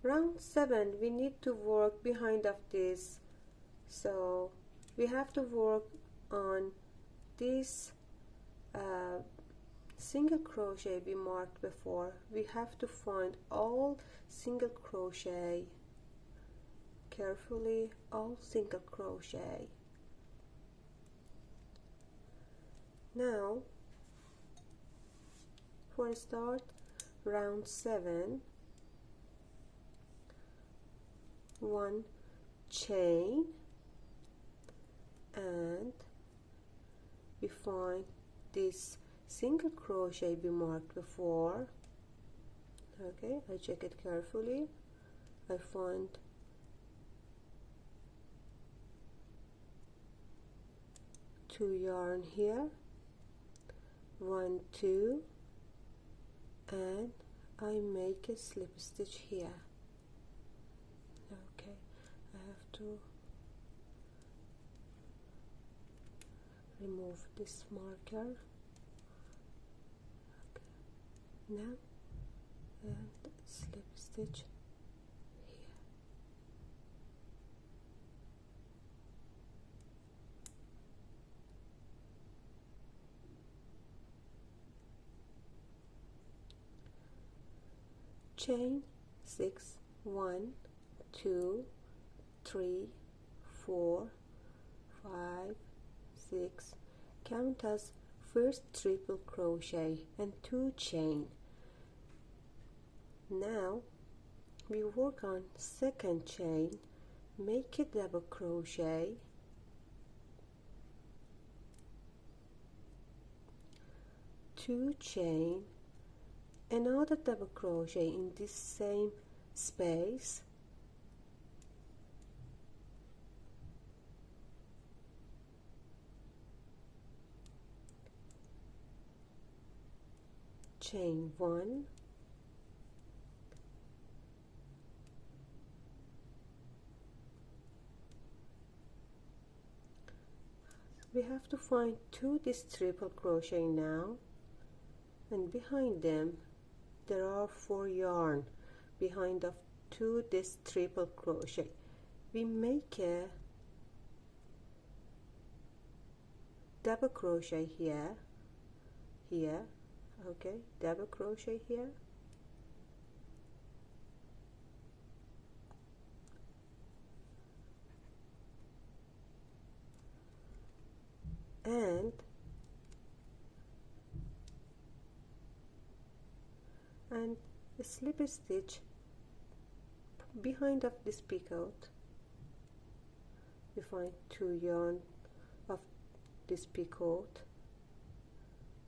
Round 7, we need to work behind of this, so we have to work on this single crochet we marked before. We have to find all single crochet carefully, all single crochet. Now for start round 7, 1 chain, and we find this single crochet we marked before. Okay, I check it carefully. I find two yarn here, 1, 2, and I make a slip stitch here. Okay, I have to remove this marker. Okay, now and slip stitch here. Chain 6, 1, 2, 3, 4, 5, 6, count as first triple crochet and 2 chain. Now we work on second chain, make a double crochet, 2 chain, another double crochet in this same space, chain 1, we have to find 2 this triple crochet now, and behind them there are 4 yarn behind of 2 this triple crochet. We make a double crochet here, okay, double crochet here, and a slip stitch behind of this picot. We find 2 yarn of this picot,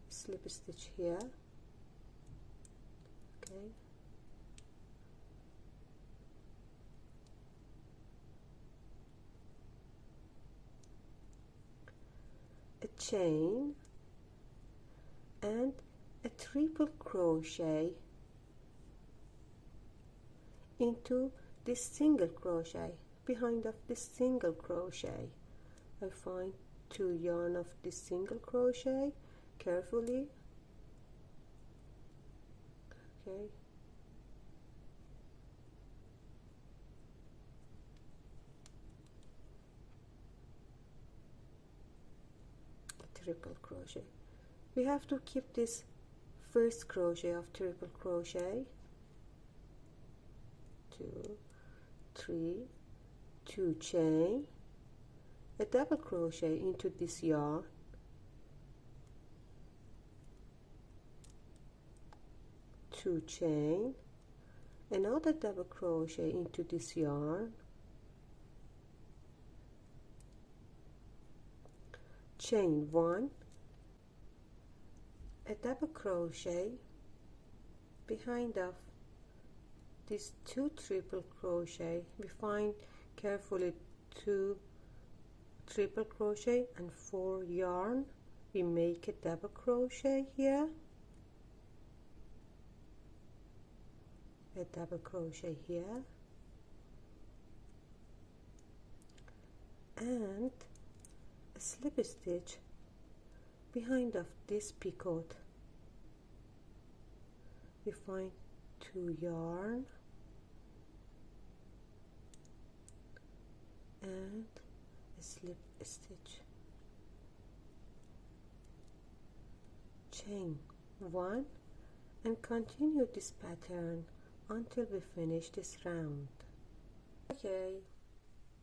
slip stitch here, okay, a chain and a triple crochet into this single crochet. Behind of this single crochet I find 2 yarn of this single crochet carefully, okay, triple crochet. We have to keep this first crochet of triple crochet, 2, 3, 2 chain, a double crochet into this yarn, 2 chain, another double crochet into this yarn, chain 1, a double crochet behind of these 2 triple crochet. We find carefully 2 triple crochet and 4 yarn. We make a double crochet here, a double crochet here, and a slip stitch behind of this picot. We find 2 yarn, and a slip stitch, chain 1, and continue this pattern until we finish this round. Okay,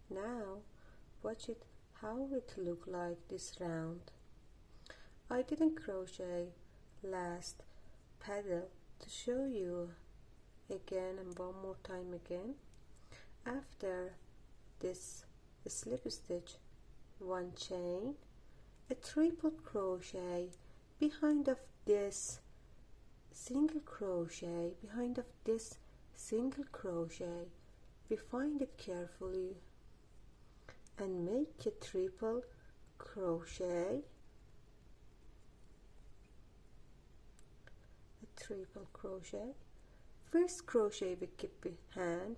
now watch it how it look like this round. I didn't crochet last paddle to show you again and one more time again. After this slip stitch, 1 chain, a triple crochet behind of this single crochet, behind of this single crochet, we find it carefully and make a triple crochet, a triple crochet. First crochet we keep behind,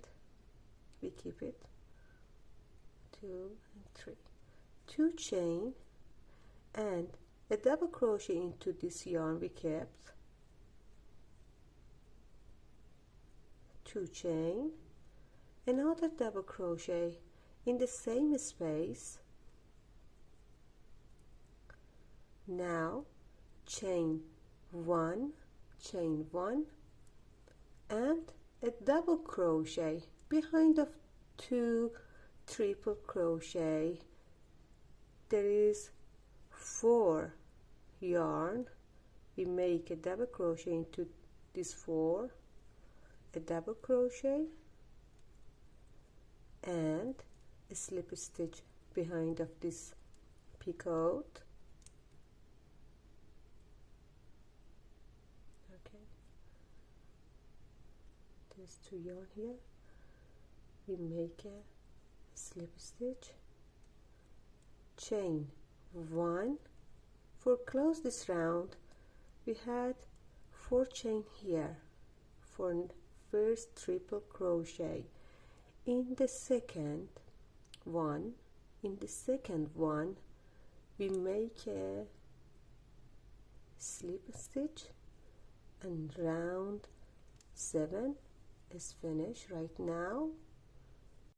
we keep it 2 and 3, 2 chain and a double crochet into this yarn we kept, 2 chain, another double crochet in the same space. Now chain 1, and a double crochet behind of 2 triple crochet. There is 4 yarn. We make a double crochet into this 4, a double crochet and a slip stitch behind of this picot. Okay, there's 2 yarn here. We make a slip stitch, chain 1. For close this round we had 4 chain here for first triple crochet. In the second one we make a slip stitch and round 7 is finished right now.